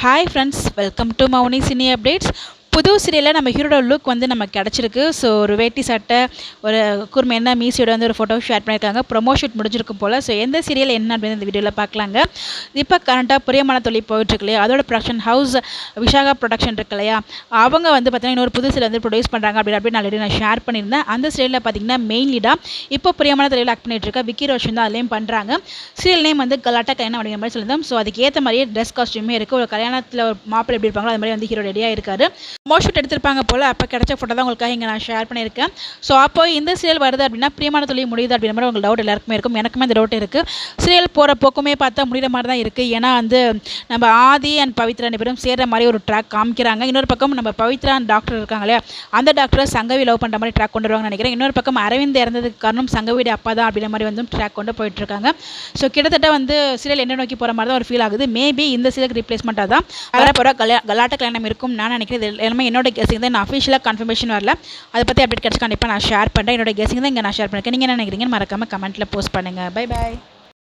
Hi friends, welcome to Mouni cine updates. புது சீரியலில் நம்ம ஹீரோட லுக் வந்து நமக்கு கிடச்சிருக்கு. ஸோ ஒரு வேட்டி சட்டை, ஒரு கூர்மையான மீசியோட வந்து ஒரு ஃபோட்டோ ஷேர் பண்ணியிருக்காங்க. ப்ரொமோ ஷூட் முடிஞ்சிருக்கும் போல். ஸோ எந்த சீரியல் என்ன அப்படின்னு இந்த வீடியோவில் பார்க்கலாங்க. இப்போ கரண்ட்டாக பிரியமான தொழில் போயிட்டுருக்கு இல்லையா, அதோட ப்ரொடக்ஷன் ஹவுஸ் விஷாகா ப்ரொடக்ஷன் இருக்கு இல்லையா, அவங்க வந்து பார்த்தீங்கன்னா இன்னொரு புது சீரியல் வந்து ப்ரொடியூஸ் பண்ணுறாங்க அப்படின்னு ஆல்ரெடி நான் ஷேர் பண்ணியிருந்தேன். அந்த சீரியலில் பார்த்தீங்கன்னா மெயின் லீடாக இப்போ பிரியமான தொழில் ஆக்ட் பண்ணிட்டு இருக்க விக்கி ரோஷன் தான் அதுலேயும் பண்ணுறாங்க. சீரியல் நேம் வந்து கலாட்டா கல்யாணம் அப்படிங்கிற மாதிரி சொல்லியிருந்தோம். ஸோ அதுக்கு ஏற்ற மாதிரியே ட்ரெஸ் காஸ்ட்யூமே இருக்குது. ஒரு கல்யாணத்தில் ஒரு மாப்பிள்ளை எப்படி இருப்பாங்களோ அது மாதிரி வந்து ஹீரோ ரெடியாக இருக்காரு. மோஷூட் எடுத்திருப்பாங்க போல். அப்போ கிடைச்ச ஃபோட்டோ தான் உங்களுக்காக இங்கே நான் ஷேர் பண்ணியிருக்கேன். ஸோ அப்போ இந்த சீரியல் வருது அப்படின்னா பிரியமான தொழில் முடியுது அப்படின்ற மாதிரி உங்களுக்கு டவுட் எல்லாருக்குமே இருக்கும். எனக்குமே அந்த டவுட் இருக்குது. சீரியல் போகிற போக்குமே பார்த்தா முடிகிற மாதிரி தான் இருக்குது. ஏன்னா வந்து நம்ம ஆதி அண்ட் பவித்ரா 2 பேரும் சேர்ற மாதிரி ஒரு ட்ராக் காமிக்கிறாங்க. இன்னொரு பக்கம் நம்ம பவித்ரா அண்ட் டாக்டர் இருக்காங்க இல்லையா, அந்த டாக்டரை சங்கவி லவ் பண்ணுற மாதிரி ட்ராக் கொண்டு வருவாங்கன்னு நினைக்கிறேன். இன்னொரு பக்கம் அரவிந்த் இறந்ததுக்கு காரணம் சங்கவியோட அப்பா தான் அப்படின்ற மாதிரி வந்து ட்ராக் கொண்டு போயிட்டுருக்காங்க. ஸோ கிட்டத்தட்ட வந்து சீரியல் என்ன நோக்கி போகிற மாதிரி தான் ஒரு ஃபீல் ஆகுது. மேபி இந்த சீரியலுக்கு ரீப்ளேஸ்மெண்ட்டாக தான் வரப்போகிற கலாட்ட கல்யாணம் இருக்கும் நான் நினைக்கிறேன். இது எல்லாமே என்னோட கெஸிங் தான். நான் அஃபிஷியலாக கன்ஃபர்மேஷன் வரல. அதை பற்றி அப்டேட் கிடச்சி கண்டிப்பாக நான் ஷேர் பண்ணுறேன். என்னோட கெஸிங் தான் இங்கே நான் ஷேர் பண்ணியிருக்கேன். நீங்கள் என்ன நினைக்கிறீங்கன்னு மறக்காமல் கமெண்ட்டில் போஸ்ட் பண்ணுங்கள். Bye bye.